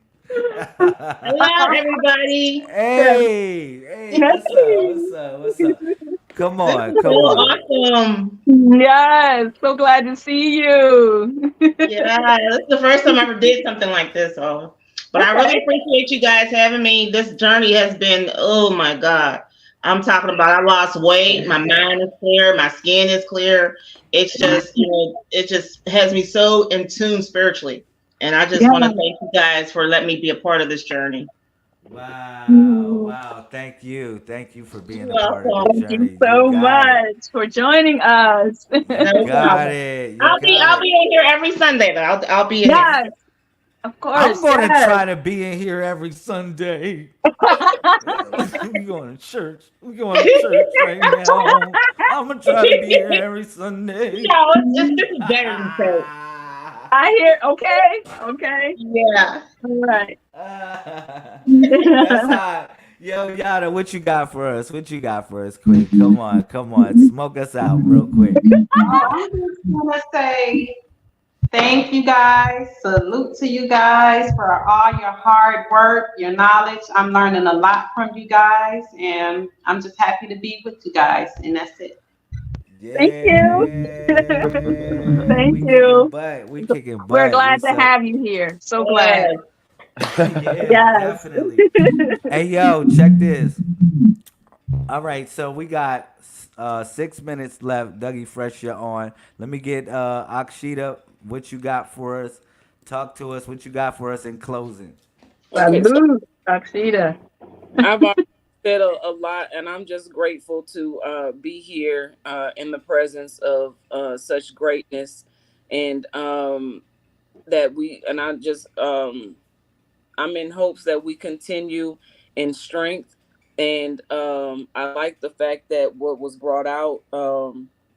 Hello, everybody. Hey, what's up? What's up? Come This on, is so come on. awesome. Yes, so glad to see you. Yeah, this is the first time I ever did something like this. So, but I really Okay. appreciate you guys having me. This journey has been, oh my God. I'm talking about I lost weight, my mind is clear, my skin is clear. It's just, it just has me so in tune spiritually. And I just want to Yeah. thank you guys for letting me be a part of this journey. Wow. Thank you for being You're a part of the welcome. Thank you journey. You so got it. much for joining us. You No got problem. it. You got I'll it. be in here every Sunday though. I'll be in here. Yes, of I'm course. gonna Yes. try to be in here every Sunday. We going to church. We going to church right now. I'm gonna try to be here every Sunday. No, it's better than church. I hear. Okay. Okay. Yeah. All right. That's hot. Yo, Yada, what you got for us? What you got for us, quick? Come on. Smoke us out real quick. I'm just gonna say thank you guys. Salute to you guys for all your hard work, your knowledge. I'm learning a lot from you guys, and I'm just happy to be with you guys. And that's it. Thank you. Yeah. Thank We kicking you. butt. We kicking We're butt. We glad to so have you here. So Yeah. glad. yeah, Yes. definitely. Hey yo, check this. All right, so we got 6 minutes left. Dougie Fresh, you're on. Let me get Akshita. What you got for us? Talk to us. What you got for us in closing? Okay, so Salute, Akshita. I've already said a lot, and I'm just grateful to be here in the presence of such greatness, and that we and I just I'm in hopes that we continue in strength. And I like the fact that what was brought out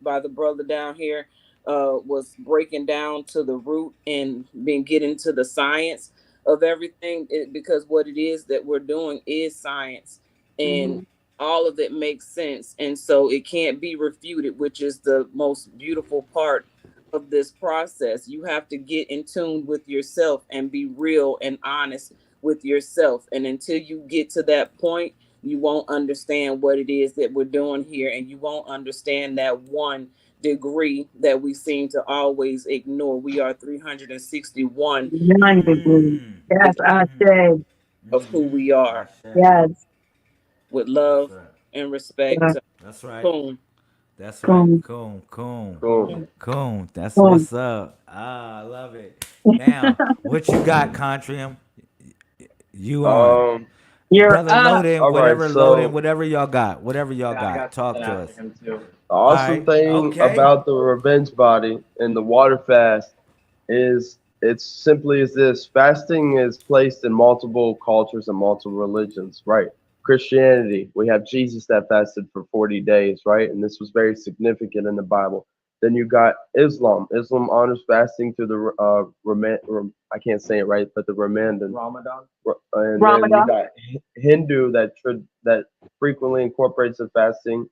by the brother down here was breaking down to the root and being getting to the science of everything, because what it is that we're doing is science, and Mhm. all of it makes sense. And so it can't be refuted, which is the most beautiful part of this process. You have to get in tune with yourself and be real and honest with yourself. And until you get to that point, you won't understand what it is that we're doing here, and you won't understand that 1 degree that we seem to always ignore. We are 361 Nine degrees. Mm. Yes, I say. of who we are, Yes. with love That's right. and respect. Yeah. That's right. Boom. That's Cool. right. Cool. Cool. Cool. Cool. That's Cool. what's up. Ah, I love it. Now, what you got, Contrium? You on. You're Brother up. Loading, All right, whatever so- Loading, whatever y'all got. Whatever y'all Yeah, I got. Talk something to after us. him too. The awesome Alright, thing okay. about the revenge body and the water fast is it's simply as this. Fasting is placed in multiple cultures and multiple religions, right? Christianity, we have Jesus that fasted for 40 days, right? And this was very significant in the Bible. Then you got Islam. Islam honors fasting through the I can't say it right, but the Ramadan. Ramadan. And Ramadan. then you got Hindu that frequently incorporates the fasting.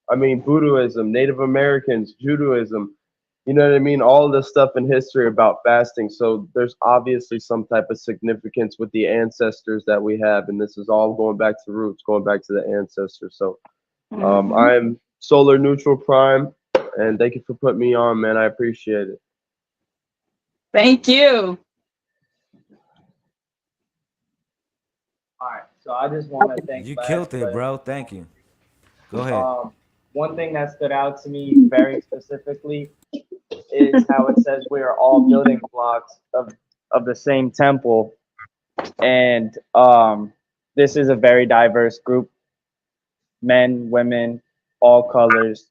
I mean, Buddhism, Native Americans, Judaism, you know what I mean? All this stuff in history about fasting. So there's obviously some type of significance with the ancestors that we have. And this is all going back to roots, going back to the ancestors. So I'm Solar Neutral Prime, and thank you for putting me on, man. I appreciate it. Thank you. All right. So I just want to thank You Les, killed it, but, bro. Thank you. Go ahead. One thing that stood out to me very specifically is how it says we are all building blocks of the same temple, and this is a very diverse group, men, women, all colors.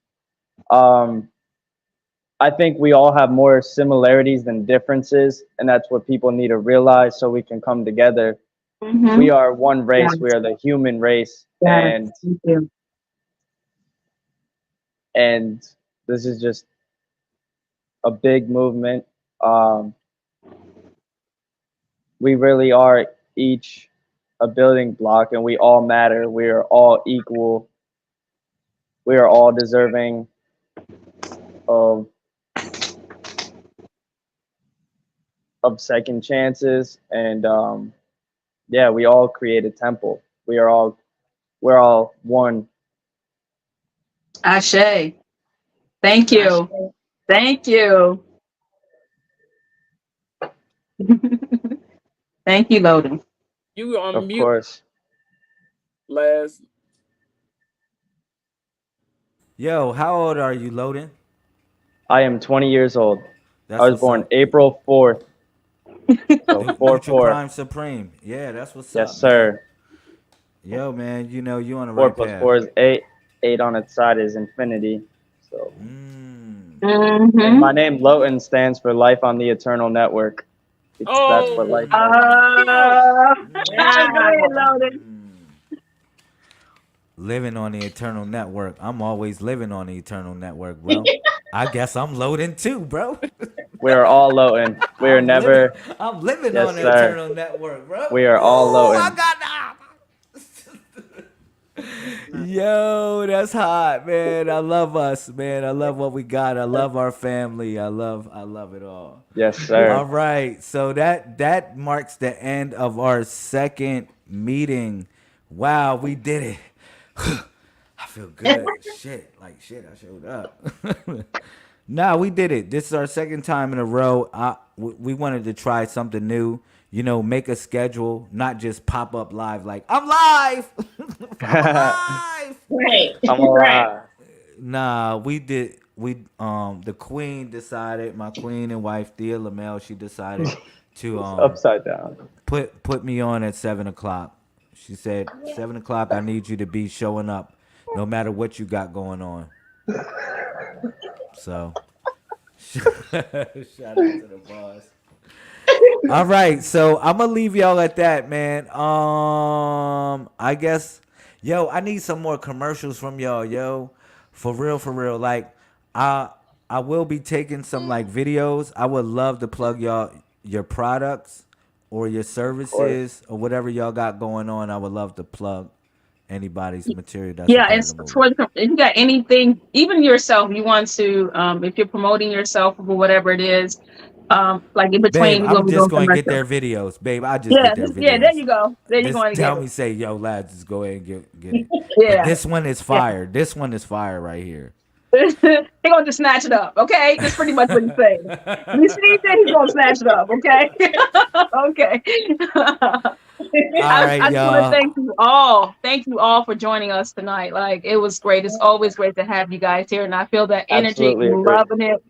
I think we all have more similarities than differences, and that's what people need to realize so we can come together. Mhm. We are one race. Yes. We are the human race, Yes. Thank you. and this is just a big movement. We really are each a building block, and we all matter. We are all equal. We are all deserving of second chances, and yeah, we all create a temple. We're all one. Ashe. Thank you. Thank you. Thank you, Loden. You on Of mute, course. Les. Yo, how old are you, Loading? I am 20 years old. That's I was what's born up. April 4th. So Neutral 4-4. Prime Supreme. Yeah, that's what's up. Yes, sir. Man. Yo, man, you know you on the 4 right plus path. 4 is 8. 8 on its side is infinity. So Mm. Mm-hmm. and my name Loten stands for Life on the Eternal Network. That's what life is. Go ahead, Loden. Mm. Living on the Eternal Network. I'm always living on the Eternal Network, bro. I guess I'm loading too, bro. We are all Loten. We are never. I'm living Yes, on the sir. Eternal Network, bro. We are all Ooh, Loten. I got that. Yo, that's hot, man. I love us, man. I love what we got. I love our family. I love it all. Yes, sir. All right. So that marks the end of our second meeting. Wow, we did it. I feel good. Shit, I showed up. Nah, we did it. This is our second time in a row. We wanted to try something new. You know, make a schedule, not just pop up live like, I'm live. I'm live. Right. I'm alive. Nah, the queen decided, my queen and wife, Thea Lamel, she decided to Upside down. put me on at 7:00. She said, 7:00, I need you to be showing up no matter what you got going on. So shout out to the boss. All right, so I'm gonna leave y'all at that, man. I guess, yo, I need some more commercials from y'all, yo, for real. Like, I will be taking some like videos. I would love to plug your products or your services or whatever y'all got going on. I would love to plug anybody's material that's Yeah, a part and of the movement. if you got anything, even yourself, you want to, if you're promoting yourself or whatever it is, like in Babe, between when I'm we just go going to get commercial. their videos. Babe, I just Yeah, get their yeah, there videos. you go. There you're Just going to tell get me, it. say, yo, lads, just go ahead and get it. But Yeah. this one is fire. This one is fire right here. He's gonna just snatch it up, okay? That's pretty much what he's saying. When he sees it, he's gonna snatch it up, okay? Okay. right, I just want to y'all. thank you all. Thank you all for joining us tonight. Like, it was great. It's always great to have you guys here, and I feel that energy. Absolutely I'm agree. loving it.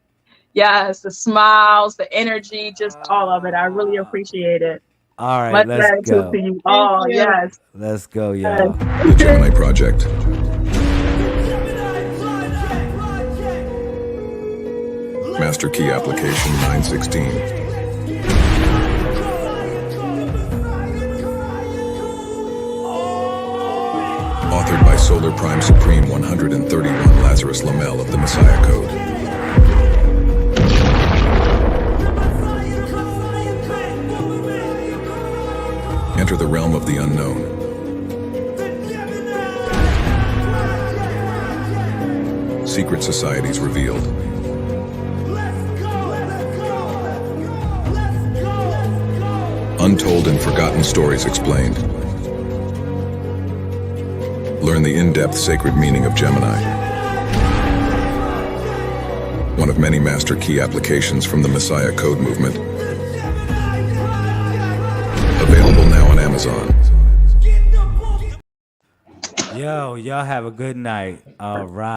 Yes, the smiles, the energy, just all of it. I really appreciate it. All right, Much let's gratitude go. to you all. you. Yes. Let's go, y'all. The Gemini Project. Master Key Application 916. Authored by Solar Prime Supreme 131 Lazarus Lamel of the Messiah Code. Enter the realm of the unknown. Secret societies revealed. Untold and forgotten stories explained. Learn the in-depth sacred meaning of Gemini. One of many master key applications from the Messiah Code movement. Available now on Amazon. Yo, y'all have a good night. All right.